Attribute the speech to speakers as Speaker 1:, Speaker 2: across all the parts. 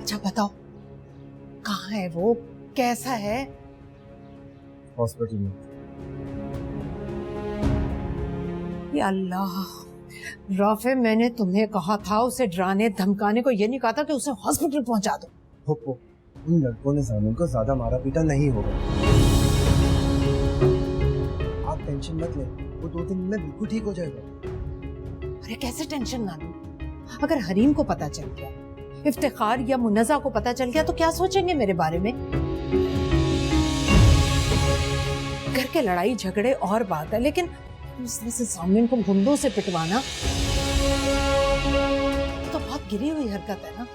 Speaker 1: अच्छा बताओ, कहाँ है वो, कैसा है?
Speaker 2: हॉस्पिटल में।
Speaker 1: या अल्लाह, राफे मैंने तुम्हें कहा था उसे डराने धमकाने को, ये नहीं कहा था कि उसे हॉस्पिटल पहुंचा दो।
Speaker 2: फुप्पो, उन लड़कों ने जामिन को ज्यादा मारा पीटा नहीं होगा। आप टेंशन मत लें, वो 2 दिन में बिल्कुल ठीक हो जाएगा।
Speaker 1: अरे कैसे टेंशन ना लूं? अगर हरीम को पता चल गया, इफ्तिखार या मुन्नजा को पता चल गया तो क्या सोचेंगे मेरे बारे में? घर के लड़ाई झगड़े और बात है, लेकिन इस तरह से सामने को घुंडों से पिटवाना तो बहुत गिरी हुई हरकत है ना।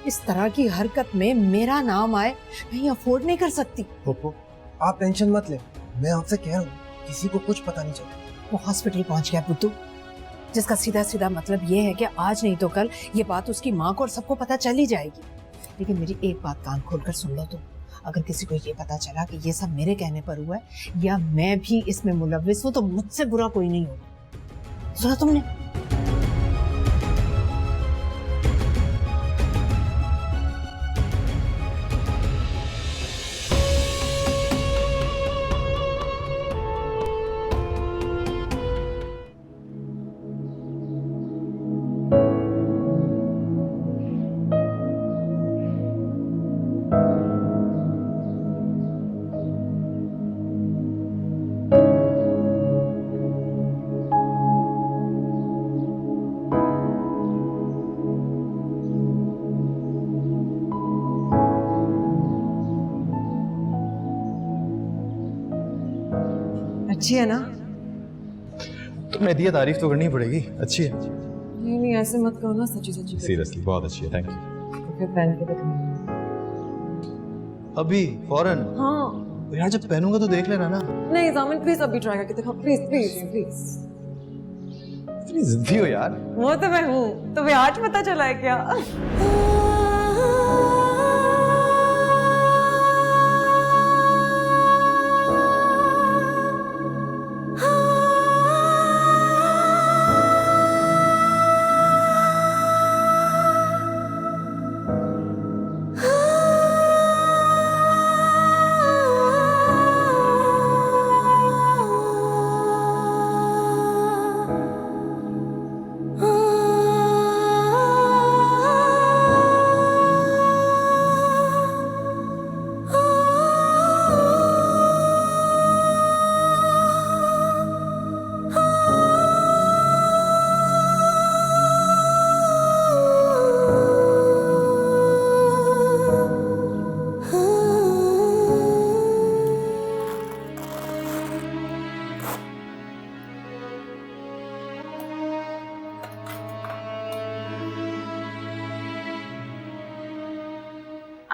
Speaker 1: इस तरह की हरकत में मेरा नाम आए, मैं ये अफोर्ड नहीं कर सकती।
Speaker 2: फुप्पो, आप टेंशन मत लें, मैं आपसे कह रहा हूँ किसी को कुछ पता नहीं चला।
Speaker 1: वो हॉस्पिटल पहुंच गया बुद्धू, जिसका सीधा सीधा मतलब ये है कि आज नहीं तो कल ये बात उसकी माँ को और सबको पता चल ही जाएगी। लेकिन मेरी एक बात कान खोलकर सुन लो तुम, अगर किसी को ये पता चला कि ये सब मेरे कहने पर हुआ है या मैं भी इसमें मुलव्विस हूं, तो मुझसे बुरा कोई नहीं होगा। सुना तुमने? अच्छी है ना?
Speaker 3: तो मैं दिया तारीफ तो करनी पड़ेगी, अच्छी है।
Speaker 1: नहीं नहीं ऐसे मत करो ना, सच्ची सच्ची।
Speaker 3: सीरियसली बहुत अच्छी है, थैंक यू।
Speaker 1: फिर पहन के देखना।
Speaker 3: अभी फौरन?
Speaker 1: हाँ
Speaker 3: यार जब पहनूंगा तो देख लेना ना।
Speaker 1: नहीं जामिन प्लीज अभी ट्राई करके देखो, प्लीज प्लीज प्लीज।
Speaker 3: इतनी जिद्दी हो यार।
Speaker 1: वो तो मैं हूँ, तुम्हें आज पता चला है क्या?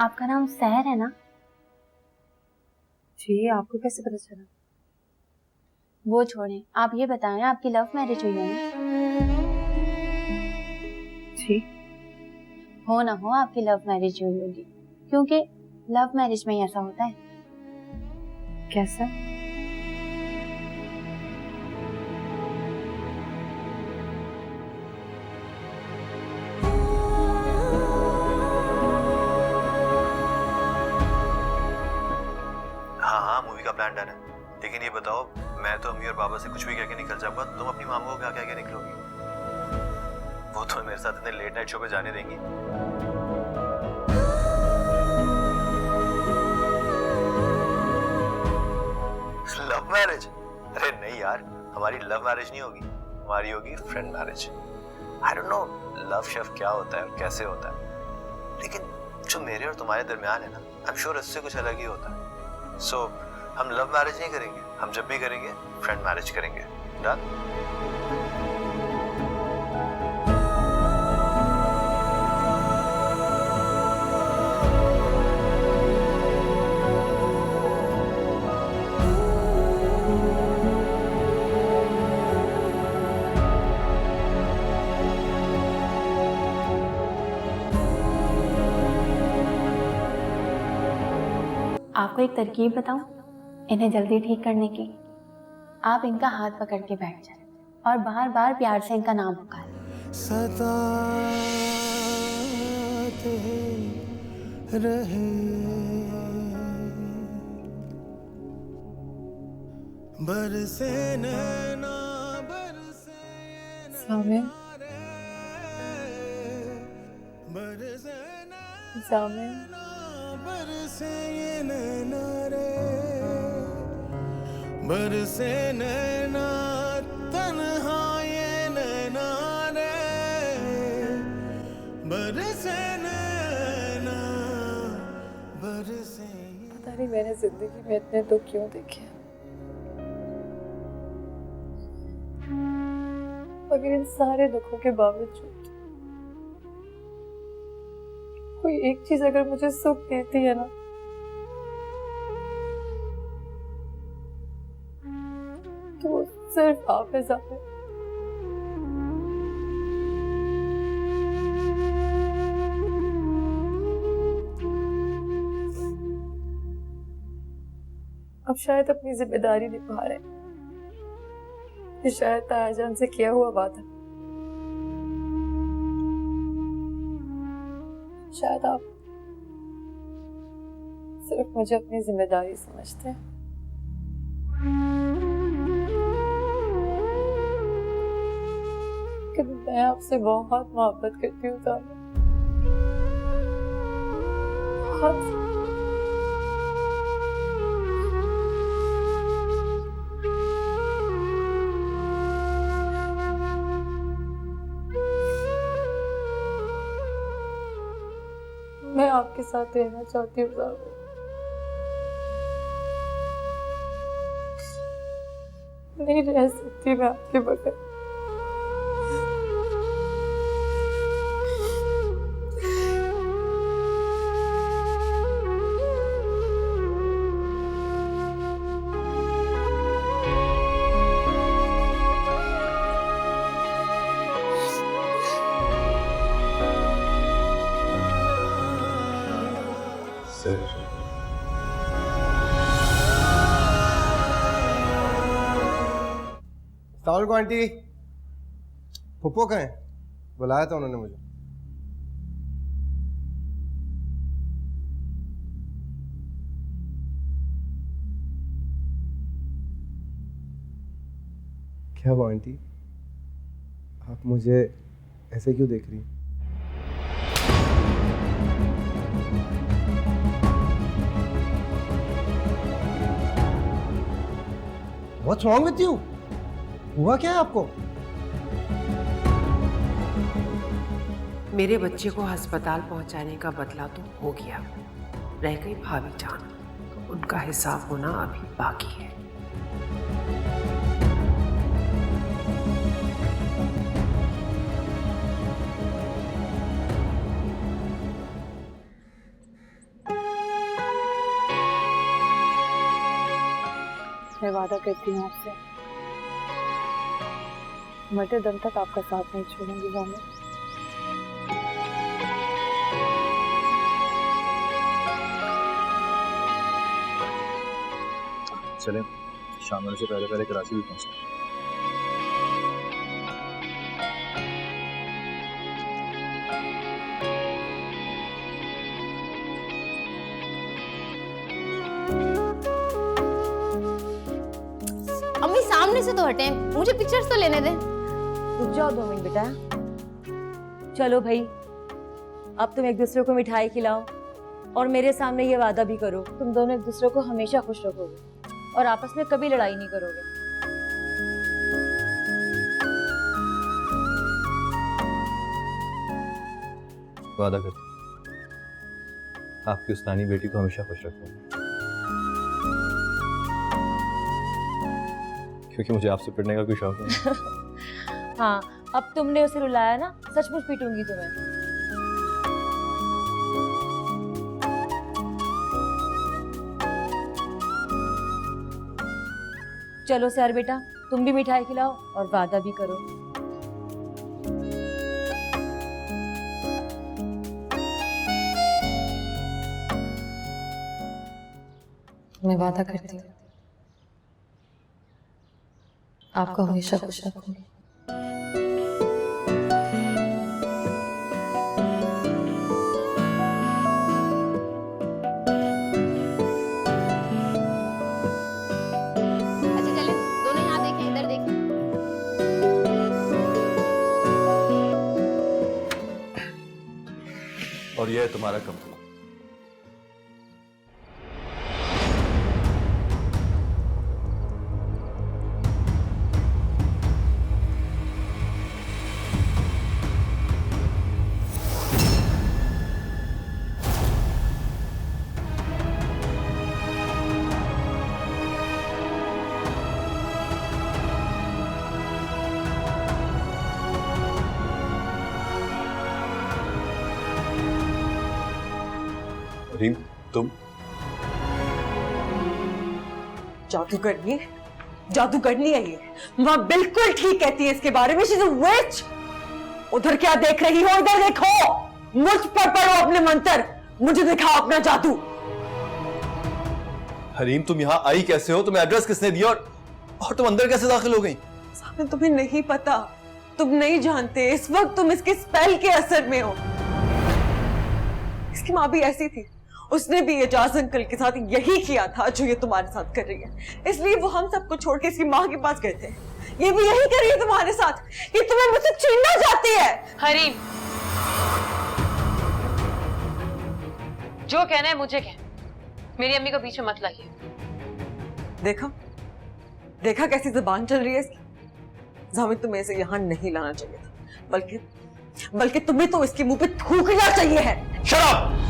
Speaker 4: आपका नाम सहर है ना?
Speaker 1: जी, आपको कैसे पता चला?
Speaker 4: वो छोड़ें, आप ये बताएं आपकी लव मैरिज हुई है ना?
Speaker 1: जी।
Speaker 4: हो ना हो आपकी लव मैरिज हुई होगी, क्योंकि लव मैरिज में ही ऐसा होता है।
Speaker 1: कैसा?
Speaker 3: मूवी का प्लान डन है, लेकिन ये बताओ, मैं तो अम्मी और बाबा से कुछ भी कह के निकल जाऊंगा, तुम अपनी मामू को क्या कह के निकलोगी? वो तो मेरे साथ इतने लेट नाइट शो पे जाने देंगी? Love marriage? अरे नहीं यार, हमारी लव मैरिज नहीं होगी, हमारी होगी friend marriage. I don't know love chef क्या होता है और कैसे होता है, लेकिन जो मेरे और तुम्हारे दरमियान है ना, आई एम श्योर इससे कुछ अलग ही होता है। सो हम लव मैरिज नहीं करेंगे, हम जब भी करेंगे फ्रेंड मैरिज करेंगे। डन?
Speaker 4: आपको एक तरकीब बताऊं इन्हें जल्दी ठीक करने की? आप इनका हाथ पकड़ के बैठ जाएं और बार बार प्यार से इनका नाम पुकारें।
Speaker 5: रहे, बरसे नैना बरसे
Speaker 4: सामिया,
Speaker 5: बरसे
Speaker 4: सामिया,
Speaker 5: बरसे नैना रे, बरसे नैना तन्हा ये नैना रे, बरसे नैना बरसे।
Speaker 4: पता नहीं मैंने जिंदगी में इतने दुख क्यों देखे, मगर इन सारे दुखों के बावजूद कोई एक चीज अगर मुझे सुख देती है ना, तो वो सिर्फ आप है सामिया। अब शायद अपनी जिम्मेदारी निभा रहे, ये शायद तायाजान से किया हुआ वादा, शायद आप सिर्फ मुझे अपनी जिम्मेदारी समझते हैं। कि मैं आपसे बहुत मोहब्बत करती हूँ सामिया, बहुत। मैं आपके साथ रहना चाहती हूँ सामिया, नहीं रह सकती मैं आपके बगैर।
Speaker 2: अस्सलाम वालेकुम आंटी। पप्पो कहाँ हैं? बुलाया था उन्होंने मुझे। क्या हुआ आंटी? आप मुझे ऐसे क्यों देख रही हैं? What's wrong with you? हुआ क्या है आपको?
Speaker 6: मेरे बच्चे को अस्पताल पहुंचाने का बदला तो हो गया, रह गई भाभी जान, उनका हिसाब होना अभी बाकी है।
Speaker 4: मैं वादा करती हूँ आपसे, मरते दम तक आपका साथ नहीं छोड़ूंगी सामिया।
Speaker 3: चलें, शाम से पहले पहले कराची भी पहुंचे।
Speaker 7: अम्मी सामने से तो हटे, मुझे पिक्चर्स तो लेने दे।
Speaker 8: रुक जाओ 2 मिनट बेटा। चलो भाई, अब तुम एक दूसरे को मिठाई खिलाओ और मेरे सामने ये वादा भी करो तुम दोनों एक दूसरे को हमेशा खुश रखोगे और आपस में कभी लड़ाई नहीं करोगे।
Speaker 3: वादा करता हूं, आपकी उस नानी बेटी को हमेशा खुश रखूंगा, क्योंकि मुझे आपसे पिटने का कोई शौक नहीं।
Speaker 8: हाँ, अब तुमने उसे रुलाया ना, सचमुच पीटूंगी तुम्हें। चलो सर बेटा, तुम भी मिठाई खिलाओ और वादा भी करो।
Speaker 4: मैं वादा करती हूँ आपको हमेशा खुश रखूंगी।
Speaker 9: और यह है तुम्हारा कमरा। रीम, तुम
Speaker 8: जादूगरनी है ये। माँ बिल्कुल ठीक कहती है इसके बारे में। शी इज अ विच। उधर क्या देख रही हो? इधर देखो, मुझ पर पढ़ो अपने मंत्र, मुझे दिखाओ अपना जादू।
Speaker 9: हरीम, तुम यहाँ आई कैसे हो? तुम्हें एड्रेस किसने दिया और तुम अंदर कैसे दाखिल हो गई?
Speaker 8: सामने तुम्हें नहीं पता, तुम नहीं जानते। इस वक्त तुम इसके स्पेल के असर में हो। इसकी माँ भी ऐसी थी, उसने भी एजाज अंकल के साथ यही किया था जो ये तुम्हारे साथ कर रही है। इसलिए वो हम सबको छोड़ के इसकी माँ के पास गए थे। ये भी यही कर रही है तुम्हारे साथ। ये तुम्हें मुझसे छीनना चाहती है।
Speaker 6: हरीम, जो कहना है मुझे कह, मेरी अम्मी को बीच में मत लाइए।
Speaker 8: देखा कैसी जुबान चल रही है इसकी। जामिद, तुम्हें इसे यहाँ नहीं लाना चाहिए था, बल्कि तुम्हें तो इसके मुंह पे थूकना चाहिए है।
Speaker 9: शराब,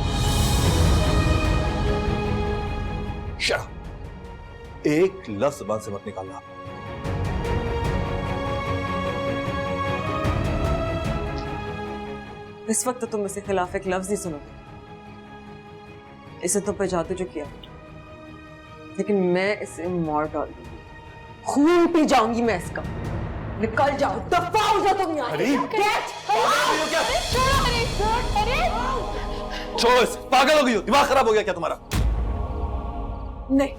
Speaker 9: एक लफ्ज जुबान से मत निकालना।
Speaker 8: इस वक्त तो तुम इसके खिलाफ एक लफ्ज ही सुनोगे। इसे तुम पे जादू जो किया, लेकिन मैं इसे मार डालूंगी, खून पी जाऊंगी मैं इसका। निकल जाओ, दफा हो जाओ तुम यहाँ से।
Speaker 9: छोड़ो इसे, पागल हो गई हो? दिमाग खराब हो गया क्या तुम्हारा?
Speaker 8: नहीं,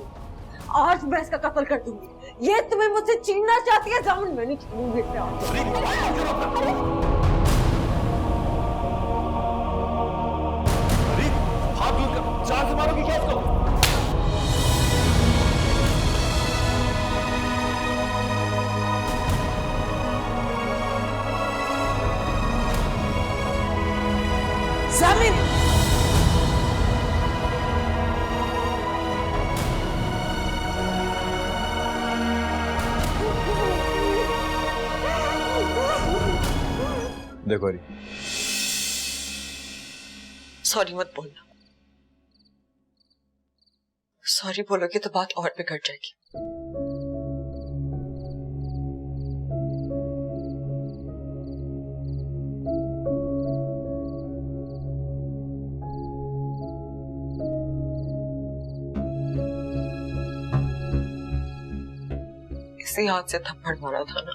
Speaker 8: आज मैं इसका कत्ल कर दूंगी। ये तुम्हें मुझसे छीनना चाहती है जामुन, मैं नहीं छीनूंगी इसे आज।
Speaker 9: हाथ दूर कर, जान से मारोगी क्या इसको?
Speaker 8: जामिन,
Speaker 9: देखो हरी,
Speaker 8: सॉरी मत बोलना। सॉरी बोलोगे तो बात और बिगड़ जाएगी। इसी हाथ से थप्पड़ मारा था ना।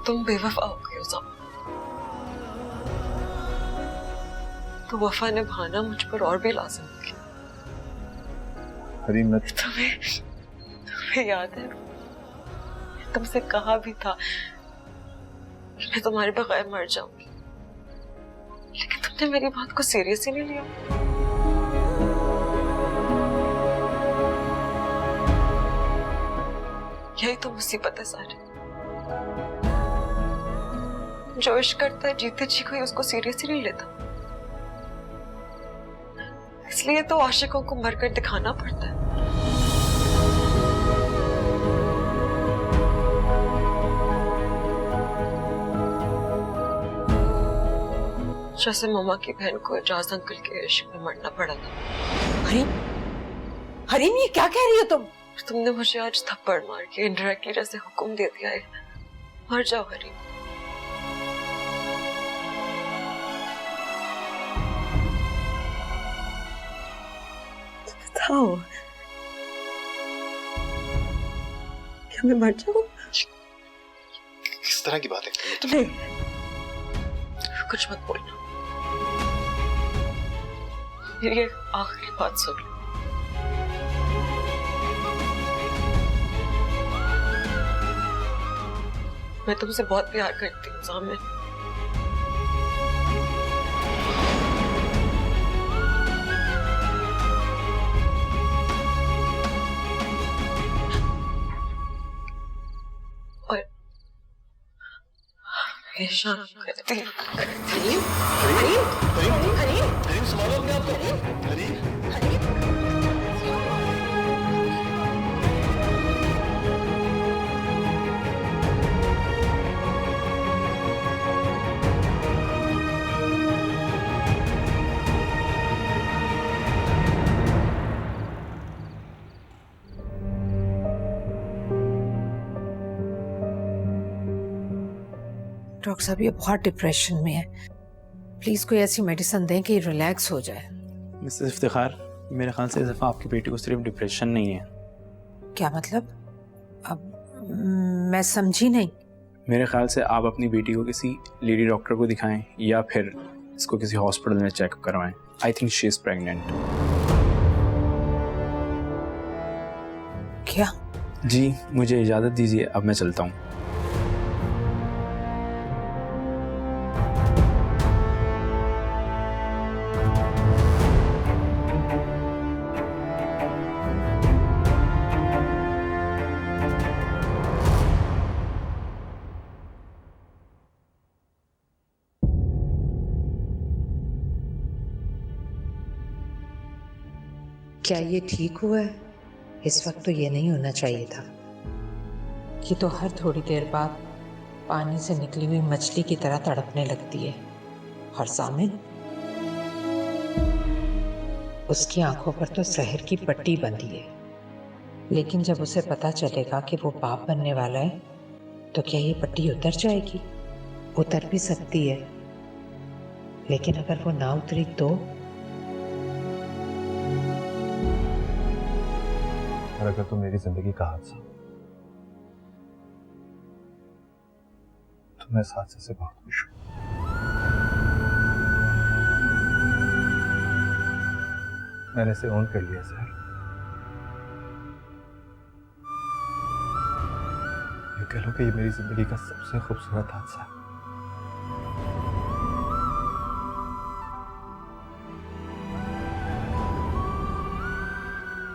Speaker 8: तुम बेवफा हो गए हो ज़ामिन। तो वफा निभाना मुझ पर और भी लाज़िम हो गया।
Speaker 9: हरी, मैं
Speaker 8: तुम्हें याद है, तुमसे कहा भी था कि मैं तुम्हारे बगैर मर जाऊंगी, लेकिन तुमने मेरी बात को सीरियस ही नहीं लिया। यही तो मुसीबत है सारी। जो इश्क करता है जीते जी कोई उसको सीरियस ही नहीं लेता, इसलिए तो आशिकों को मरकर दिखाना पड़ता है। जैसे ममा की बहन को एजाज अंकल के इश्क में मरना पड़ा था। हरीम, ये क्या कह रही हो तुम? तुमने मुझे आज थप्पड़ मार के इनडायरेक्टली जैसे हुक्म दे दिया है, मर जाओ हरीम। बताओ, क्या मैं मर जाऊं?
Speaker 9: किस तरह की बात है?
Speaker 8: नहीं, कुछ मत बोलना।
Speaker 6: मेरी ये आखिरी बात सुन लो। मैं तुमसे बहुत प्यार करती हूँ जामिन। और हमेशा करती हूँ।
Speaker 1: डॉक्टर साहब ये बहुत डिप्रेशन में है, प्लीज कोई ऐसी मेडिसिन दें कि रिलैक्स हो जाए।
Speaker 10: मिसेस इफ्तिखार, मेरे ख्याल से इस दफ़ा आपकी बेटी को सिर्फ डिप्रेशन नहीं है।
Speaker 1: क्या मतलब? अब मैं समझी नहीं।
Speaker 10: मेरे ख्याल से आप अपनी बेटी को किसी लेडी डॉक्टर को दिखाएं या फिर इसको किसी हॉस्पिटल में चेकअप करवाएं। I think she is pregnant.
Speaker 1: क्या?
Speaker 10: जी, मुझे इजाज़त दीजिए, अब मैं चलता हूँ।
Speaker 1: क्या ये ठीक हुआ है? इस वक्त तो ये नहीं होना चाहिए था। ये तो हर थोड़ी देर बाद पानी से निकली हुई मछली की तरह तड़पने लगती है। और जामिन, उसकी आंखों पर तो जहर की पट्टी बंधी है, लेकिन जब उसे पता चलेगा कि वो बाप बनने वाला है तो क्या ये पट्टी उतर जाएगी? उतर भी सकती है, लेकिन अगर वो ना उतरी तो?
Speaker 3: और अगर तो मेरी जिंदगी का हादसा, तो मैं इस हादसे से बहुत खुश हूं। मैंने इसे ऑन कर लिया सर। ये कह लो कि ये मेरी जिंदगी का सबसे खूबसूरत हादसा है।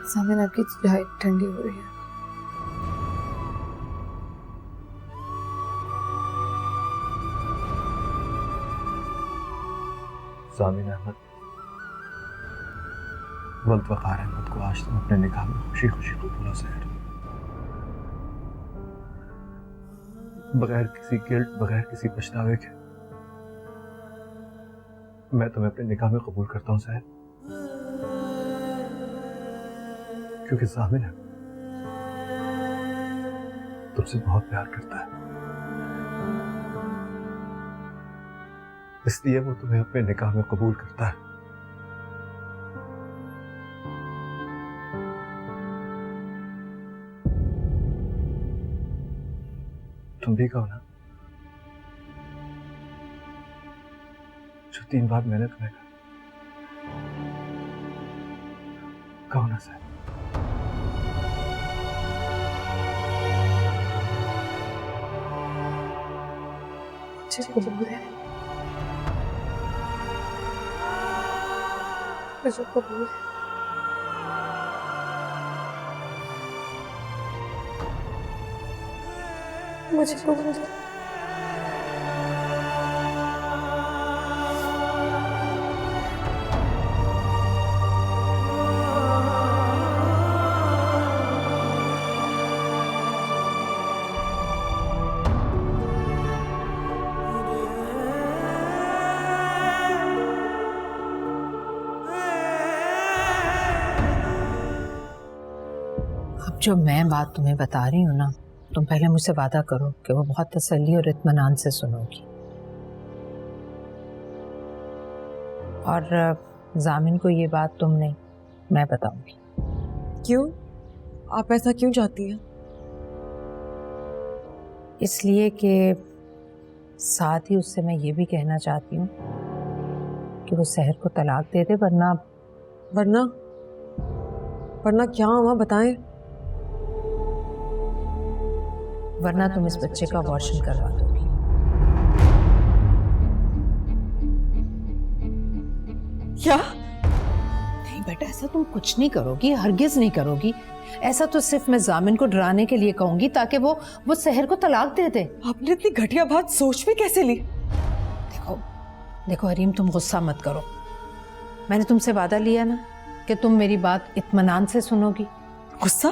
Speaker 4: सामने आपकी चाय ठंडी हो रही है।
Speaker 3: सामिन अहमद, वल्द वक़ार अहमद को आज तुम अपने निकाह में खुशी खुशी कबूलो ज़हर, बगैर किसी गिल्ट, बगैर किसी पछतावे के मैं तुम्हें अपने निकाह में कबूल करता हूँ ज़हर, क्योंकि सामिन तुमसे बहुत प्यार करता है, इसलिए वो तुम्हें अपने निकाह में कबूल करता है। तुम भी कहो ना, जो 3 बार मैंने तुम्हें कहो ना सर।
Speaker 4: मुझे कबूल है, मुझे कबूल है। मुझे कबूल है।
Speaker 1: अब जो मैं बात तुम्हें बता रही हूँ ना, तुम पहले मुझसे वादा करो कि वो बहुत तसल्ली और इत्मीनान से सुनोगी। और जामिन को ये बात तुम नहीं, मैं बताऊंगी।
Speaker 8: क्यों? आप ऐसा क्यों चाहती हैं?
Speaker 1: इसलिए कि साथ ही उससे मैं ये भी कहना चाहती हूँ कि वो सहर को तलाक दे दे, वरना
Speaker 6: वरना वरना क्या अम्मा बताएं?
Speaker 1: वरना तुम इस बच्चे का अबॉर्शन करवा दोगी।
Speaker 6: क्या?
Speaker 1: नहीं बेटा, ऐसा तुम कुछ नहीं करोगी, हरगिज नहीं करोगी। ऐसा तो सिर्फ मैं जामिन को डराने के लिए कहूंगी ताकि वो सहर को तलाक दे दे।
Speaker 6: आपने इतनी घटिया बात सोच में कैसे ली?
Speaker 1: देखो हरीम, तुम गुस्सा मत करो। मैंने तुमसे वादा लिया ना कि तुम मेरी बात इत्मीनान से सुनोगी।
Speaker 6: गुस्सा?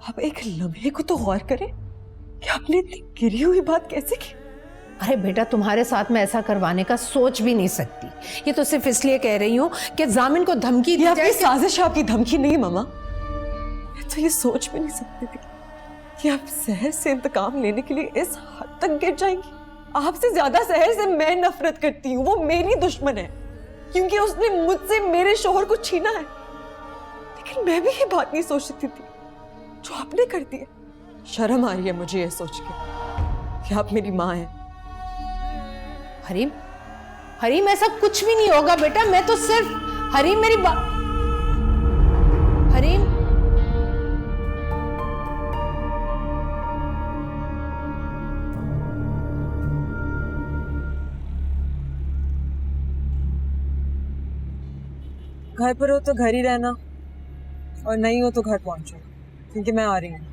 Speaker 6: आप एक लम्हे को तो गौर करें कि आपने इतनी गिरी हुई बात कैसे की?
Speaker 1: अरे बेटा, तुम्हारे साथ मैं ऐसा करवाने का सोच भी नहीं सकती। ये तो सिर्फ इसलिए कह रही हूँ कि जामिन को धमकी दी जाए।
Speaker 6: साजिश आपकी धमकी नहीं मामा। मैं तो ये सोच भी नहीं सकती थी कि आप सहर से इंतकाम लेने के लिए इस हद तक गिर जाएंगी। आपसे ज्यादा सहर से मैं नफरत करती हूँ। वो मेरी दुश्मन है क्योंकि उसने मुझसे मेरे शोहर को छीना है। लेकिन मैं भी ये बात नहीं सोच सकती थी जो आपने कर दी है। शर्म आ रही है मुझे ये सोच के कि आप मेरी माँ हैं।
Speaker 1: हरीम, हरीम ऐसा कुछ भी नहीं होगा बेटा। मैं तो सिर्फ हरीम मेरी बात। हरीम,
Speaker 6: घर पर हो तो घर ही रहना और नहीं हो तो घर पहुंचो, क्योंकि मैं आ रही हूँ।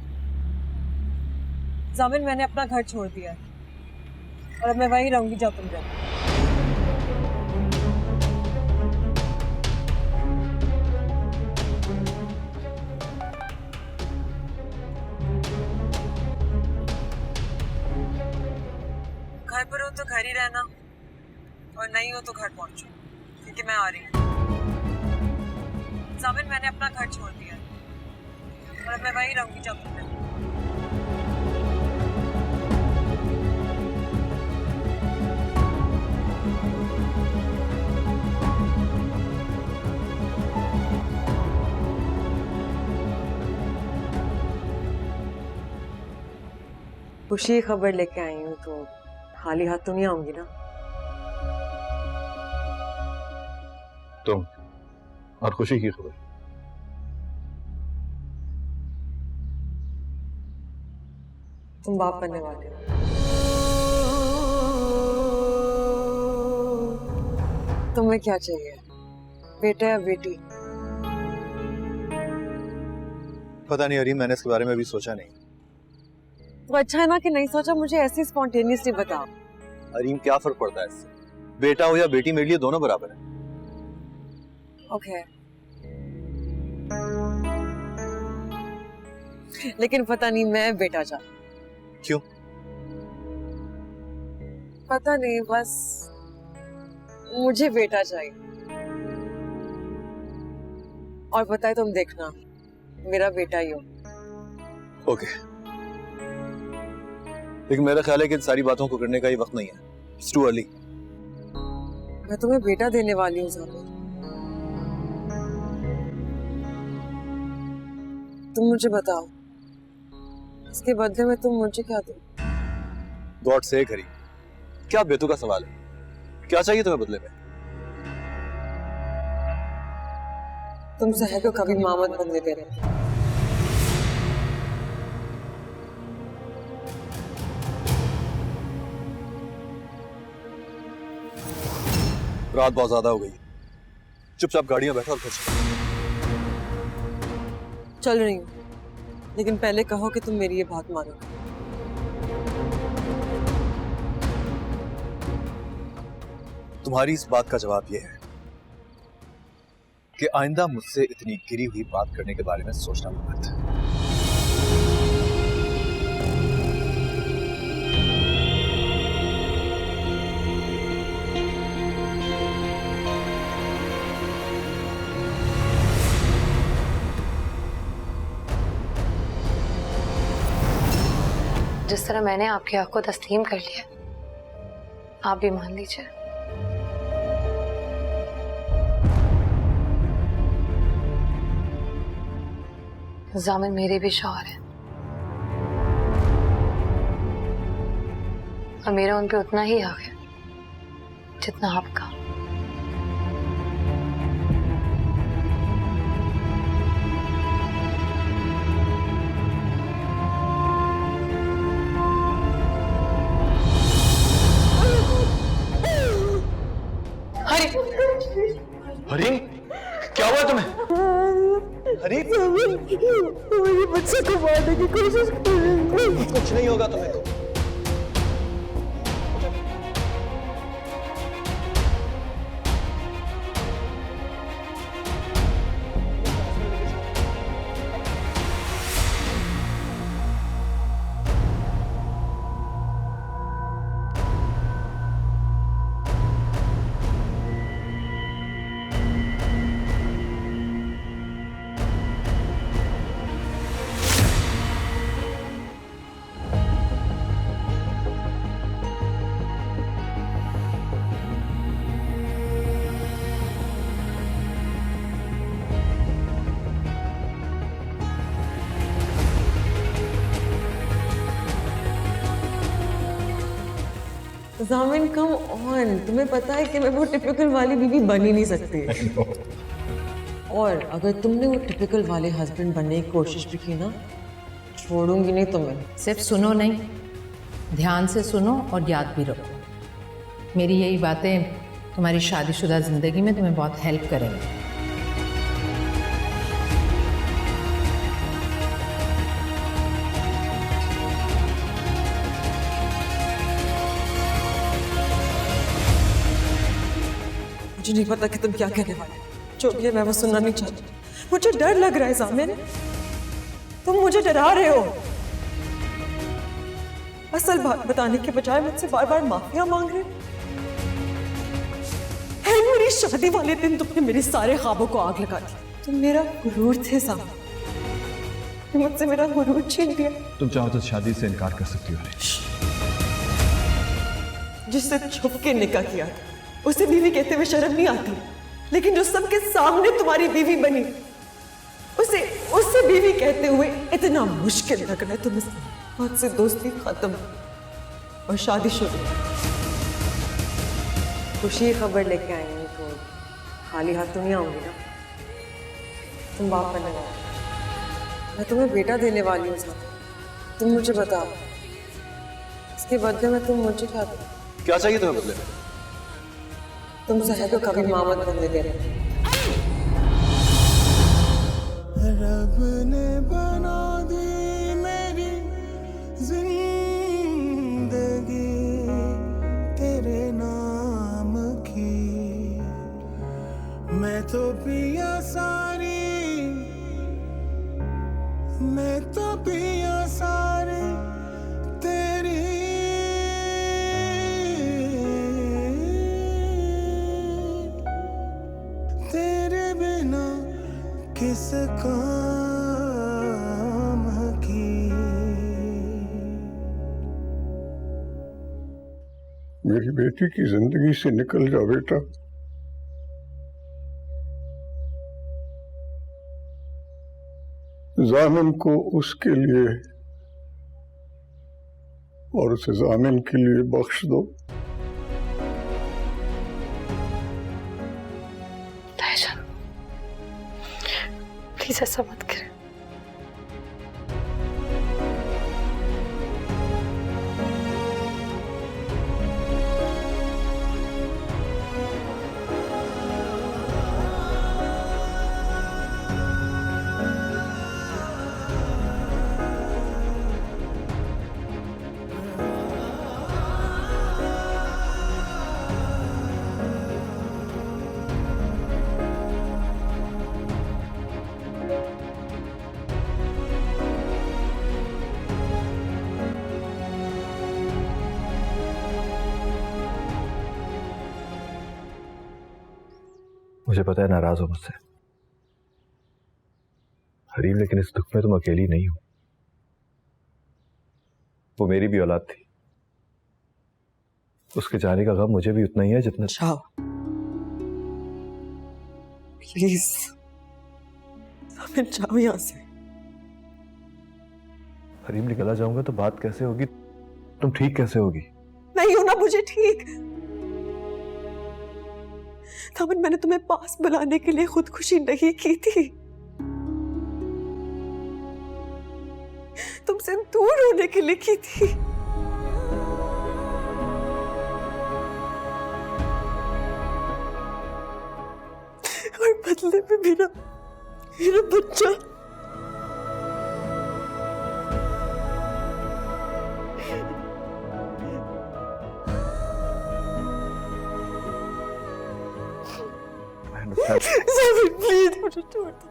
Speaker 6: जामिन, मैंने अपना घर छोड़ दिया है और अब मैं वहीं रहूंगी जब तुम रहो। घर पर हो तो घर ही रहना और नहीं हो तो घर पहुंचो, क्योंकि मैं आ रही हूँ। जामिन, मैंने अपना घर छोड़ दिया है और अब मैं वहीं रहूंगी जब तुम रहो। खुशी की खबर लेके आई हूँ तो खाली हाथ तो नहीं आऊंगी ना।
Speaker 9: तुम और खुशी की खबर?
Speaker 6: तुम बाप बनने वाले हो। तुम्हें क्या चाहिए, बेटा या बेटी?
Speaker 3: पता नहीं हरीम, मैंने इसके बारे में अभी सोचा नहीं।
Speaker 6: तो अच्छा है ना कि नहीं सोचा। मुझे ऐसे स्पॉन्टेनियसली बताओ।
Speaker 3: हरीम, क्या फर्क पड़ता है इससे? बेटा हो या बेटी, मेरे लिए दोनों बराबर है।
Speaker 6: ओके। लेकिन पता नहीं, मैं बेटा चाहती।
Speaker 3: क्यों?
Speaker 6: पता नहीं, बस मुझे बेटा चाहिए। और पता है, तुम देखना मेरा बेटा ही हो।
Speaker 3: ओके, लेकिन मेरा ख्याल है कि इन सारी बातों को करने का ये वक्त नहीं है। It's too early।
Speaker 6: मैं तुम्हें बेटा देने वाली हूँ जामिन। तुम मुझे बताओ, इसके बदले में तुम मुझे क्या दो?
Speaker 3: गॉड से हरीम, क्या बेतु का सवाल है? क्या चाहिए तुम्हें बदले में?
Speaker 6: तुम सहर को कभी माँ मत बनने दे रहे।
Speaker 3: रात बहुत ज्यादा हो गई, चुपचाप गाड़ियां बैठो और घर चलो।
Speaker 6: चल रही हूँ, लेकिन पहले कहो कि तुम मेरी ये बात मानो।
Speaker 3: तुम्हारी इस बात का जवाब यह है कि आइंदा मुझसे इतनी गिरी हुई बात करने के बारे में सोचना मत।
Speaker 11: जिस तरह मैंने आपके हक को तस्लीम कर लिया, आप भी मान लीजिए। जामिन मेरे भी शौहर हैं और मेरा उन पे उतना ही हक है जितना आपका।
Speaker 9: हरीम, क्या हुआ तुम्हें? हरीम,
Speaker 6: मेरे बच्चे को मारने की कोशिश कर रही है।
Speaker 9: कुछ नहीं होगा तुम्हें।
Speaker 6: जामिन कम ऑन, तुम्हें पता है कि मैं वो टिपिकल वाली बीवी बन ही नहीं सकती। और अगर तुमने वो टिपिकल वाले हस्बैंड बनने की कोशिश भी की ना, छोड़ूंगी नहीं तुम्हें।
Speaker 1: सिर्फ सुनो नहीं, ध्यान से सुनो और याद भी रखो। मेरी यही बातें तुम्हारी शादीशुदा जिंदगी में तुम्हें बहुत हेल्प करेंगी।
Speaker 6: मुझे नहीं पता कि तुम क्या कहने वाले हो। जो भी है मैं वो सुनना नहीं चाहती। मुझे डर लग रहा है जामिन, तुम मुझे डरा रहे हो। असल बात बताने के बजाय मुझसे बार बार माफिया मांग रहे हो। मेरी शादी वाले दिन तुमने मेरे सारे ख्वाबों को आग लगा दी। तुम मेरा गुरूर थे जामिन, मुझसे मेरा गुरूर छीन लिया।
Speaker 9: तुम चाहो तो शादी से इनकार कर सकती हो।
Speaker 6: जिससे छुप के निकाह किया उसे बीवी कहते हुए शर्म नहीं आती, लेकिन जो सबके सामने तुम्हारी बीवी बनी उसे बीवी कहते हुए इतना मुश्किल लग रहा है। तुम बात से दोस्ती खत्म और शादी शुरू। खुशी खबर लेके आई हूँ तो खाली हाथ तो नहीं आऊंगी ना। तुम बाप बनने वाले, मैं तुम्हें बेटा देने वाली हूँ। तुम मुझे बताओ इसके बदले में तुम मुझे क्या दो?
Speaker 9: क्या चाहिए तुम्हें बदले में?
Speaker 6: तुम सहर को कभी मामद बनने दे रहे।
Speaker 5: रब ने बना दी मेरी जिंदगी तेरे नाम की। मैं तो पिया सारी, मैं तो पिया सारी तेरी। तेरे बिना किस काम की।
Speaker 12: मेरी बेटी की जिंदगी से निकल जा बेटा। जामिन को उसके लिए और उसे जामिन के लिए बख्श दो।
Speaker 11: प्लीज ऐसा मत करें।
Speaker 3: मुझे पता है नाराज हो मुझसे हरीम, लेकिन इस दुख में तुम अकेली नहीं हो। वो मेरी भी औलाद थी, उसके जाने का गम मुझे भी उतना ही है जितना।
Speaker 6: जाओ प्लीज, जाओ यहां से।
Speaker 3: हरीम, निकला जाऊंगा तो बात कैसे होगी? तुम ठीक कैसे होगी?
Speaker 6: नहीं होना मुझे ठीक। थामन, मैंने तुम्हें पास बुलाने के लिए खुदकुशी नहीं की थी, तुमसे दूर होने के लिए की थी। बदले में मेरा बच्चा प्लीज मुझे छोड़ दो।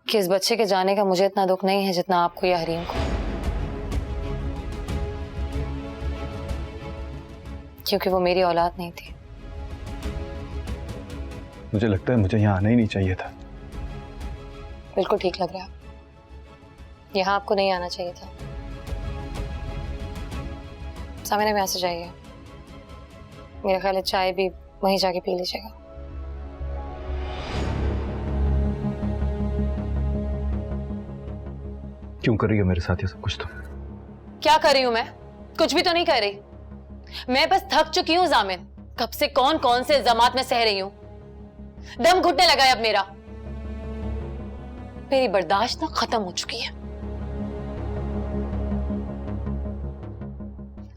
Speaker 11: कि इस बच्चे के जाने का मुझे इतना दुख नहीं है जितना आपको या हरीम को, क्योंकि वो मेरी औलाद नहीं थी।
Speaker 9: मुझे लगता है मुझे यहाँ आना ही नहीं चाहिए था।
Speaker 11: बिल्कुल ठीक लग रहा है, यहाँ आपको नहीं आना चाहिए था। सामने में यहाँ से जाइए, मेरा ख्याल है चाय भी वहीं जाके पी लीजिएगा।
Speaker 9: क्यों कर रही हो मेरे साथ ये सब कुछ? तो
Speaker 11: क्या कर रही हूं मैं? कुछ भी तो नहीं कर रही। मैं बस थक चुकी हूं जामिन। कब से कौन कौन से इल्जामात में सह रही हूं, दम घुटने लगा है अब मेरा। मेरी बर्दाश्त ना खत्म हो चुकी है।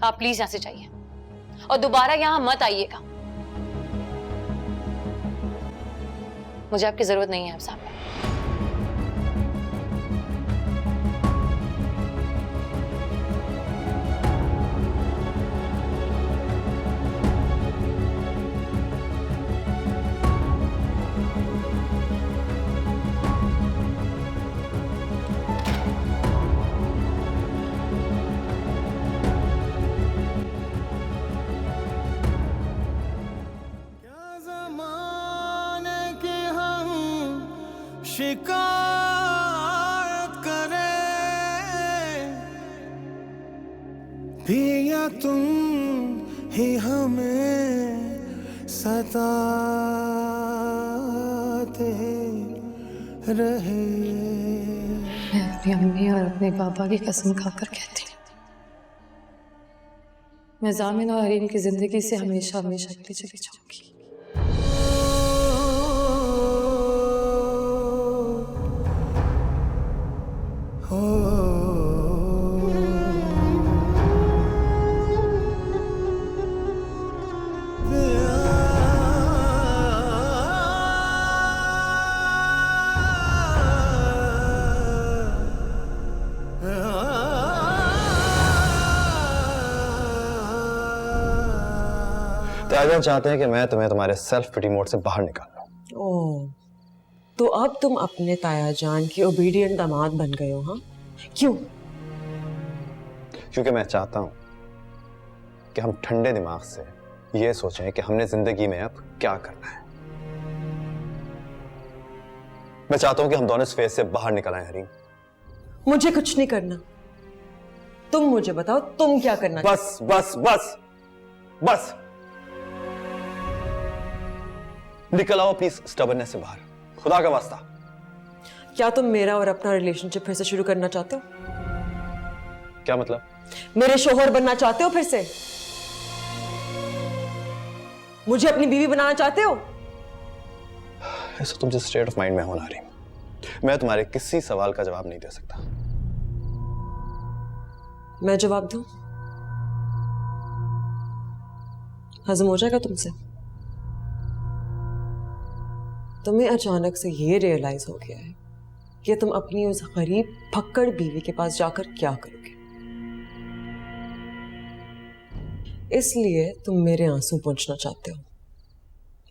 Speaker 11: आप प्लीज यहां से जाइए और दोबारा यहां मत आइएगा। मुझे आपकी जरूरत नहीं है अब सामने।
Speaker 5: शिकायत करे पिया तुम ही हमें सताते रहे।
Speaker 11: मैं अपनी अम्मी और अपने पापा की कसम खाकर कहती हूँ, मैं जामिन और हरीम की जिंदगी से हमेशा हमेशा के लिए चली जाऊंगी।
Speaker 3: ताया चाहते हैं कि मैं तुम्हें तुम्हारे सेल्फ पिटी मोड से बाहर निकाल लूं।
Speaker 6: ओह, तो अब तुम अपने ताया जान के ओबीडिएंट दामाद बन गए हो? हाँ, क्यों?
Speaker 3: क्योंकि मैं चाहता हूं कि हम ठंडे दिमाग से ये सोचें कि हमने जिंदगी में अब क्या करना है। मैं चाहता हूं कि हम दोनों इस फेज से बाहर निकल आए। हरीम,
Speaker 6: मुझे कुछ नहीं करना, तुम मुझे बताओ तुम क्या करना।
Speaker 3: बस बस बस बस, निकल आओ अपनी स्टबर्नेस से बाहर, खुदा का वास्ता।
Speaker 6: क्या तुम मेरा और अपना रिलेशनशिप फिर से शुरू करना चाहते हो?
Speaker 3: क्या मतलब?
Speaker 6: मेरे शोहर बनना चाहते हो फिर से? मुझे अपनी बीवी बनाना चाहते हो?
Speaker 3: ऐसा तुम जिस स्टेट ऑफ माइंड में हो ना रही, मैं तुम्हारे किसी सवाल का जवाब नहीं दे सकता।
Speaker 6: मैं जवाब दूं? हजम हो जाएगा तुमसे? तुम्हें अचानक से ये रियलाइज हो गया है कि तुम अपनी उस गरीब फक्कड़ बीवी के पास जाकर क्या करोगे, इसलिए तुम मेरे आंसू पोंछना चाहते हो।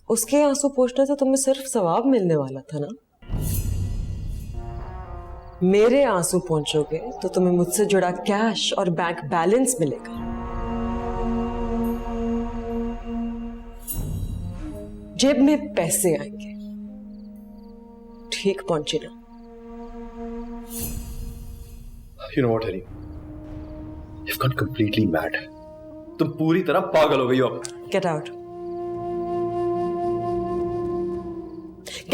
Speaker 6: उसके आंसू पोंछने से तुम्हें सिर्फ सवाब मिलने वाला था ना। मेरे आंसू पोंछोगे तो तुम्हें मुझसे जुड़ा कैश और बैंक बैलेंस मिलेगा। जेब में पैसे आएंगे, ठीक पहुंची ना।
Speaker 9: You know what, Harry? You've gone completely mad. तुम पूरी तरह पागल हो गई हो अब।
Speaker 6: Get out.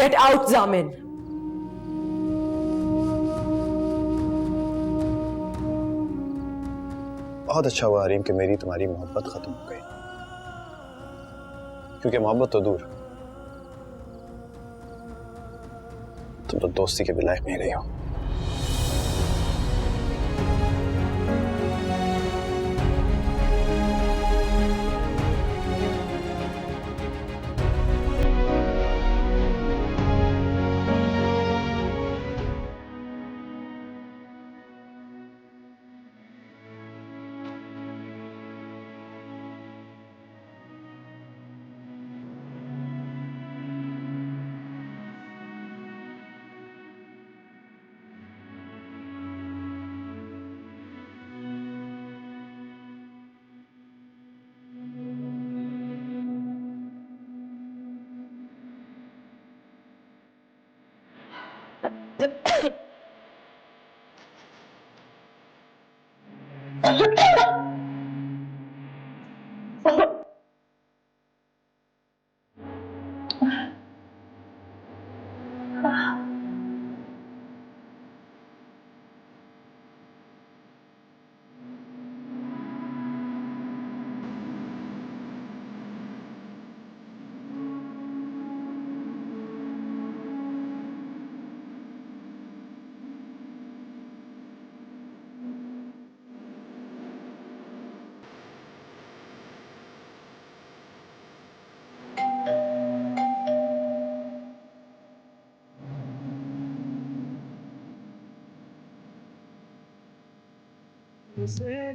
Speaker 6: Get out, जामिन।
Speaker 3: बहुत अच्छा हुआ हरीम कि मेरी तुम्हारी मोहब्बत खत्म हो गई, क्योंकि मोहब्बत तो दूर, तुम तो दोस्ती के भी लायक नहीं रही हो।
Speaker 5: से